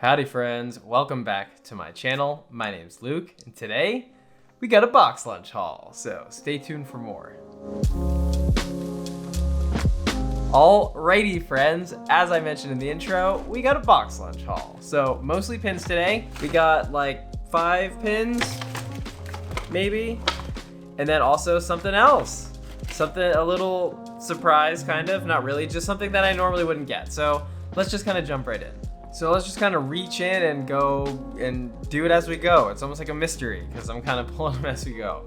Howdy friends, welcome back to my channel. My name's Luke, and today we got a box lunch haul, so stay tuned for more. Alrighty friends, as I mentioned in the intro, we got a box lunch haul. So mostly pins today. We got like 5 pins, maybe, and then also something else. Something a little surprise kind of, not really, just something that I normally wouldn't get. So let's just kind of jump right in. So let's just kind of reach in and go and do it as we go. It's almost like a mystery because I'm kind of pulling them as we go.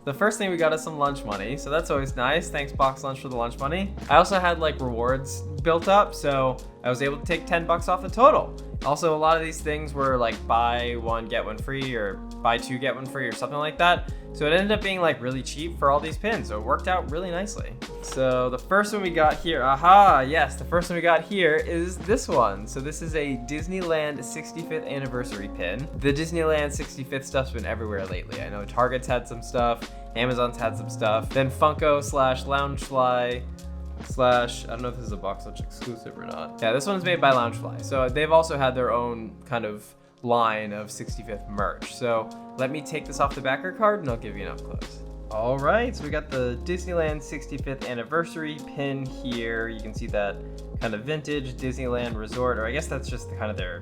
The first thing we got is some lunch money, so that's always nice. Thanks BoxLunch for the lunch money. I also had like rewards built up, so I was able to take 10 bucks off the total. Also, a lot of these things were like buy one, get one free, or buy two, get one free, or something like that. So it ended up being like really cheap for all these pins, so it worked out really nicely. So the first one we got here, the first one we got here is this one. So this is a Disneyland 65th anniversary pin. The Disneyland 65th stuff's been everywhere lately. I know Target's had some stuff, Amazon's had some stuff, then Funko / Loungefly / I don't know if this is a BoxLunch exclusive or not. Yeah, this one's made by Loungefly. So they've also had their own kind of line of 65th merch. So let me take this off the backer card and I'll give you an up close. All right, so we got the Disneyland 65th anniversary pin here. You can see that kind of vintage Disneyland Resort, or I guess that's just the kind of their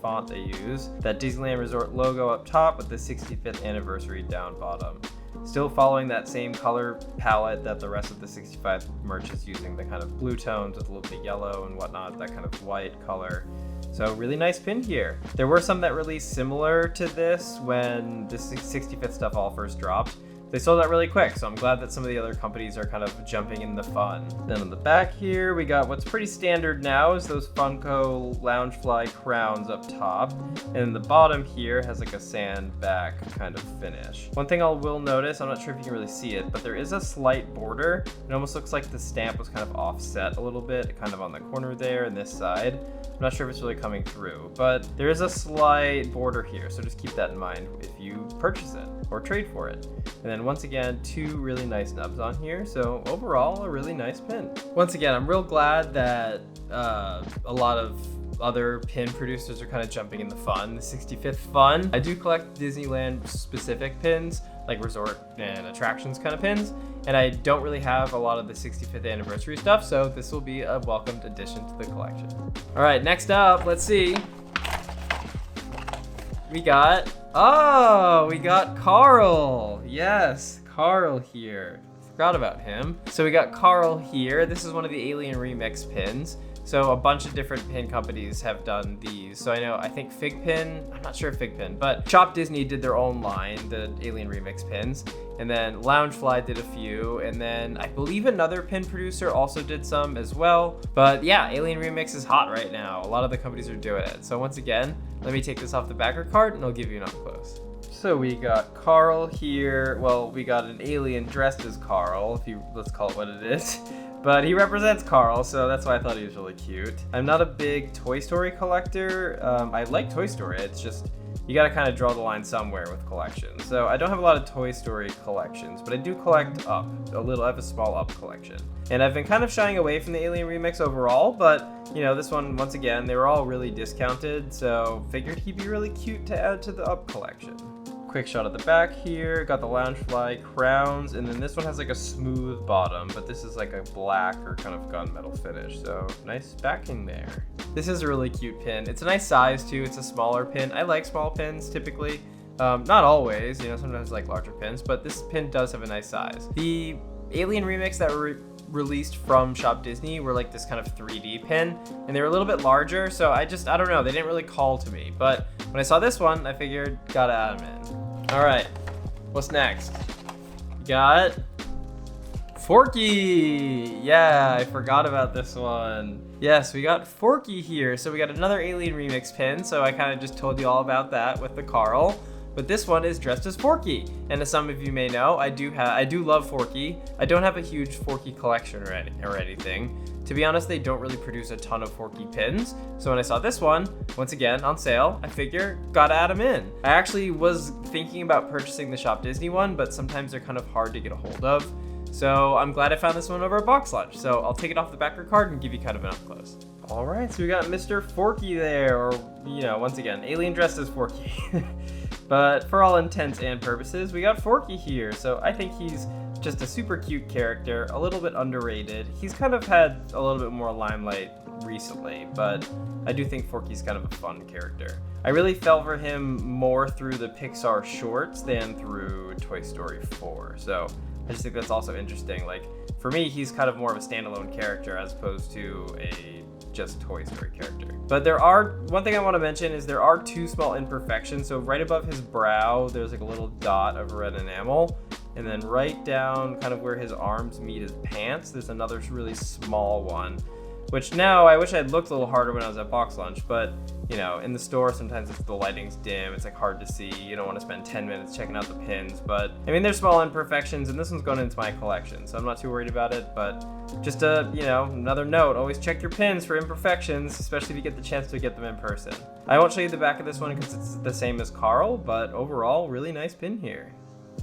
font they use. That Disneyland Resort logo up top with the 65th anniversary down bottom. Still following that same color palette that the rest of the 65 merch is using, the kind of blue tones with a little bit yellow and whatnot, that kind of white color. So really nice pin here. There were some that released similar to this when the 65th stuff all first dropped. They sold out really quick, so I'm glad that some of the other companies are kind of jumping in the fun. Then on the back here, we got what's pretty standard now is those Funko Loungefly crowns up top. And the bottom here has like a sandback kind of finish. One thing I will notice, I'm not sure if you can really see it, but there is a slight border. It almost looks like the stamp was kind of offset a little bit, kind of on the corner there and this side. I'm not sure if it's really coming through, but there is a slight border here, so just keep that in mind if you purchase it or trade for it. And then once again, 2 really nice nubs on here, so overall, a really nice pin. Once again, I'm real glad that a lot of other pin producers are kind of jumping in the fun, the 65th fun. I do collect Disneyland specific pins, like resort and attractions kind of pins, and I don't really have a lot of the 65th anniversary stuff, so this will be a welcomed addition to the collection. All right, next up, let's see. We got Carl. Yes, Carl here. Forgot about him. So we got Carl here. This is one of the Alien Remix pins. So a bunch of different pin companies have done these. So I think Figpin, I'm not sure if Figpin, but Shop Disney did their own line, the Alien Remix pins. And then Loungefly did a few. And then I believe another pin producer also did some as well. But yeah, Alien Remix is hot right now. A lot of the companies are doing it. So once again, let me take this off the backer card and I'll give you an up close. So we got Carl here. Well, we got an alien dressed as Carl, let's call it what it is. But he represents Carl, so that's why I thought he was really cute. I'm not a big Toy Story collector. I like Toy Story, it's just, you gotta kind of draw the line somewhere with collections. So I don't have a lot of Toy Story collections, but I do collect Up, I have a small Up collection. And I've been kind of shying away from the Alien Remix overall, but this one, once again, they were all really discounted, so figured he'd be really cute to add to the Up collection. Quick shot at the back here, got the Loungefly crowns, and then this one has like a smooth bottom, but this is like a black or kind of gunmetal finish, so nice backing there. This is a really cute pin. It's a nice size too, it's a smaller pin. I like small pins typically, not always, sometimes I like larger pins, but this pin does have a nice size. The Alien Remix that were released from Shop Disney were like this kind of 3D pin, and they were a little bit larger, so I don't know, they didn't really call to me, but when I saw this one, I figured, gotta add them in. All right, what's next? We got Forky. Yeah, I forgot about this one. Yes, we got Forky here. So we got another Alien Remix pin. So I kind of just told you all about that with the Carl. But this one is dressed as Forky. And as some of you may know, I do love Forky. I don't have a huge Forky collection or anything. To be honest, they don't really produce a ton of Forky pins. So when I saw this one, once again, on sale, I figure, gotta add them in. I actually was thinking about purchasing the Shop Disney one, but sometimes they're kind of hard to get a hold of. So I'm glad I found this one over at BoxLunch. So I'll take it off the backer card and give you kind of an up close. All right, so we got Mr. Forky there, or, you know, once again, alien dressed as Forky. But for all intents and purposes, we got Forky here. So I think he's just a super cute character, a little bit underrated. He's kind of had a little bit more limelight recently, but I do think Forky's kind of a fun character. I really fell for him more through the Pixar shorts than through Toy Story 4. So I just think that's also interesting. Like, for me, he's kind of more of a standalone character as opposed to a just Toy Story character. But one thing I want to mention is there are 2 small imperfections. So right above his brow, there's like a little dot of red enamel. And then right down kind of where his arms meet his pants, there's another really small one. Which now, I wish I had looked a little harder when I was at BoxLunch, but, you know, in the store, sometimes if the lighting's dim, it's like hard to see. You don't want to spend 10 minutes checking out the pins, but, I mean, there's small imperfections, and this one's going into my collection, so I'm not too worried about it, but just another note, always check your pins for imperfections, especially if you get the chance to get them in person. I won't show you the back of this one because it's the same as Carl, but overall, really nice pin here.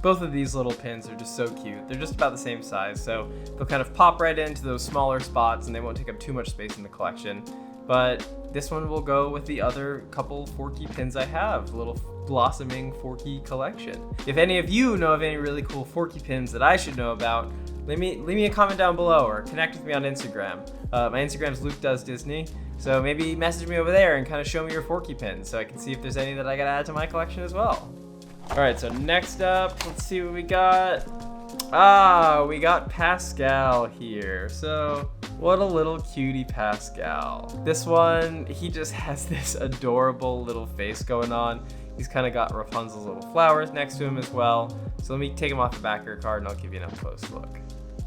Both of these little pins are just so cute. They're just about the same size, so they'll kind of pop right into those smaller spots and they won't take up too much space in the collection. But this one will go with the other couple Forky pins I have, the little blossoming Forky collection. If any of you know of any really cool Forky pins that I should know about, leave me a comment down below or connect with me on Instagram. My Instagram's LukeDoesDisney, so maybe message me over there and kind of show me your Forky pins so I can see if there's any that I gotta add to my collection as well. All right, so next up, let's see what we got. We got Pascal here. So what a little cutie Pascal. This one, he just has this adorable little face going on. He's kind of got Rapunzel's little flowers next to him as well. So let me take him off the back of your card and I'll give you an up close look.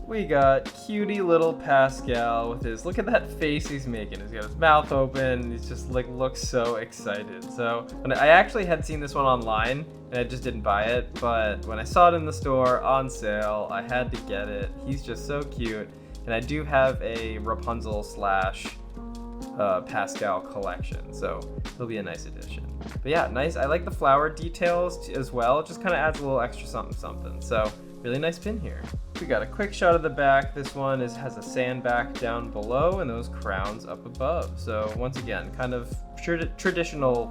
We got cutie little Pascal with his, look at that face he's making. He's got his mouth open. He's just like, looks so excited. So I actually had seen this one online and I just didn't buy it. But when I saw it in the store on sale, I had to get it. He's just so cute. And I do have a Rapunzel / Pascal collection. So it'll be a nice addition. But yeah, nice. I like the flower details as well. It just kind of adds a little extra something. So really nice pin here. We got a quick shot of the back. This one has a sandback down below and those crowns up above. So once again, kind of traditional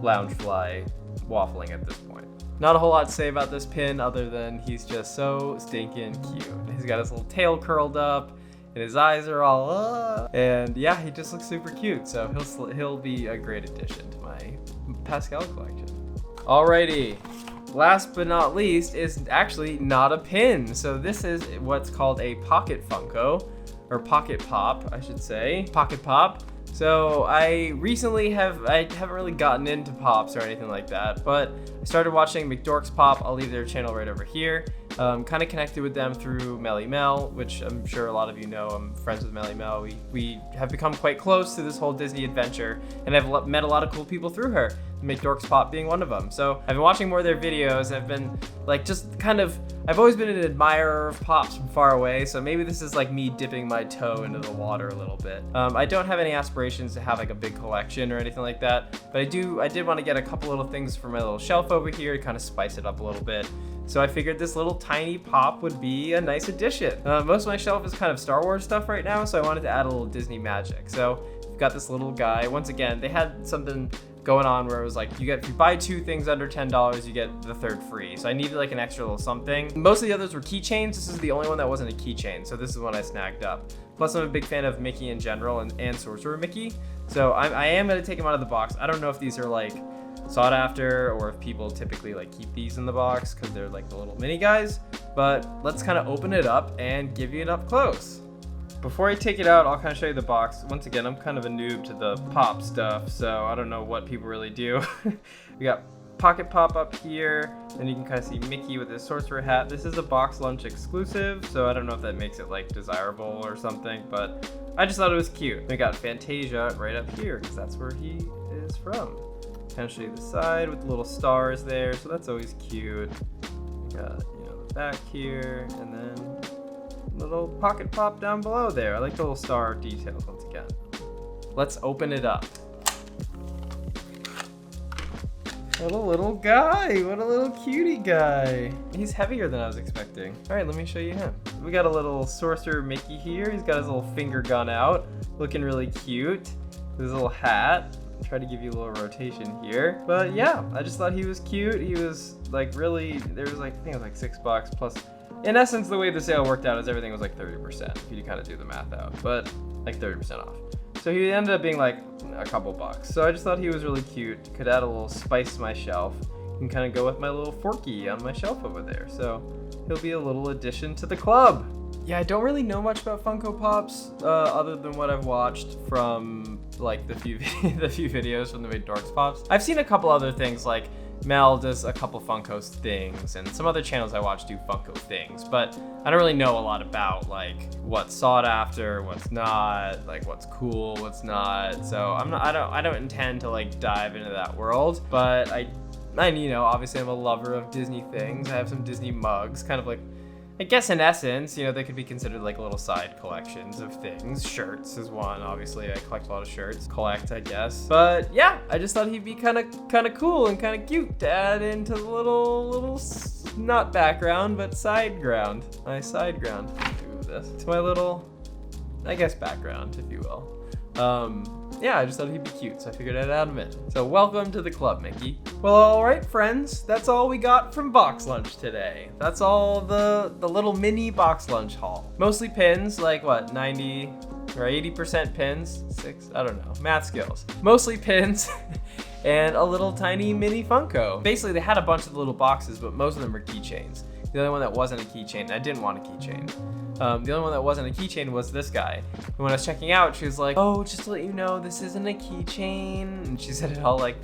Loungefly waffling at this point. Not a whole lot to say about this pin other than he's just so stinking cute. He's got his little tail curled up and his eyes are all and yeah, he just looks super cute. So he'll be a great addition to my Pascal collection. Alrighty. Last but not least is actually not a pin. So this is what's called a Pocket Funko, or Pocket Pop, I should say. Pocket Pop. So I haven't really gotten into pops or anything like that, but I started watching McDork's Pop. I'll leave their channel right over here. Kind of connected with them through Melly Mel, which I'm sure a lot of you know. I'm friends with Melly Mel. We have become quite close to this whole Disney adventure, and I've met a lot of cool people through her. McDork's Pop being one of them. So I've been watching more of their videos. I've been like I've always been an admirer of pops from far away, so maybe this is like me dipping my toe into the water a little bit. I don't have any aspirations to have like a big collection or anything like that, but I did want to get a couple little things for my little shelf over here to kind of spice it up a little bit. So I figured this little tiny pop would be a nice addition. Most of my shelf is kind of Star Wars stuff right now, so I wanted to add a little Disney magic. So we've got this little guy. Once again, they had something going on where it was like, if you buy 2 things under $10, you get the 3rd free. So I needed like an extra little something. Most of the others were keychains. This is the only one that wasn't a keychain, so this is one I snagged up. Plus I'm a big fan of Mickey in general and Sorcerer Mickey. So I am gonna take them out of the box. I don't know if these are like sought after or if people typically like keep these in the box because they're like the little mini guys, but let's kind of open it up and give you an up close. Before I take it out, I'll kind of show you the box. Once again, I'm kind of a noob to the pop stuff, so I don't know what people really do. We got Pocket Pop up here, then you can kind of see Mickey with his sorcerer hat. This is a BoxLunch exclusive, so I don't know if that makes it like desirable or something, but I just thought it was cute. We got Fantasia right up here, because that's where he is from. Kind of show you the side with the little stars there, so that's always cute. We got, the back here, and then little Pocket Pop down below there. I like the little star details once again. Let's open it up. What a little guy. What a little cutie guy. He's heavier than I was expecting. All right, let me show you him. we got a little Sorcerer Mickey here. He's got his little finger gun out, looking really cute. His little hat. Try to give you a little rotation here. But yeah, I just thought he was cute. He was like really, there was like, I think it was like $6 plus. In essence, the way the sale worked out is everything was like 30% if you kind of do the math out, but like 30% off. So he ended up being like a couple bucks. So I just thought he was really cute. Could add a little spice to my shelf and kind of go with my little Forky on my shelf over there. So he'll be a little addition to the club. Yeah, I don't really know much about Funko Pops other than what I've watched from like the few videos from the Big Dorks Pops. I've seen a couple other things, like Mel does a couple Funko things, and some other channels I watch do Funko things, but I don't really know a lot about like what's sought after, what's not, like what's cool, what's not. So I don't intend to like dive into that world, but I you know, obviously I'm a lover of Disney things. I have some Disney mugs, kind of like, I guess in essence, you know, they could be considered like little side collections of things. Shirts is one, obviously. I collect a lot of shirts. I guess. But yeah, I just thought he'd be kind of cool and kind of cute to add into the little not background, but side ground. My side ground. Move this. It's my little, I guess, background, if you will. Yeah, I just thought he'd be cute, so I figured I'd add him in. So welcome to the club, Mickey. Well, all right, friends, that's all we got from BoxLunch today. That's all the little mini BoxLunch haul. Mostly pins, like what, 90 or 80% pins? I don't know, math skills. Mostly pins and a little tiny mini Funko. Basically, they had a bunch of little boxes, but most of them were keychains. The only one that wasn't a keychain, I didn't want a keychain. The only one that wasn't a keychain was this guy. And when I was checking out, she was like, oh, just to let you know, this isn't a keychain. And she said it all like,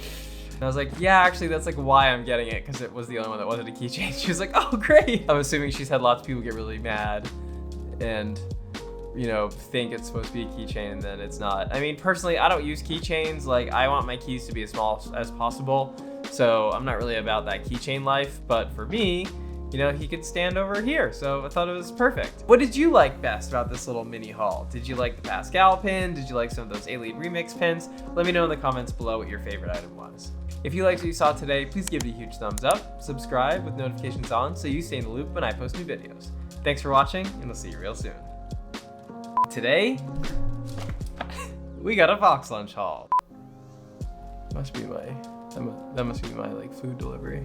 and I was like, yeah, actually, that's like why I'm getting it, because it was the only one that wasn't a keychain. She was like, oh, great. I'm assuming she's had lots of people get really mad and, you know, think it's supposed to be a keychain and then it's not. I mean, personally, I don't use keychains. Like, I want my keys to be as small as possible. So I'm not really about that keychain life. But for me, you know, he could stand over here, so I thought it was perfect. What did you like best about this little mini haul? Did you like the Pascal pin? Did you like some of those Alien Remix pins? Let me know in the comments below what your favorite item was. If you liked what you saw today, please give it a huge thumbs up, subscribe with notifications on so you stay in the loop when I post new videos. Thanks for watching, and we'll see you real soon. Today, we got a BoxLunch haul. That must be my like food delivery.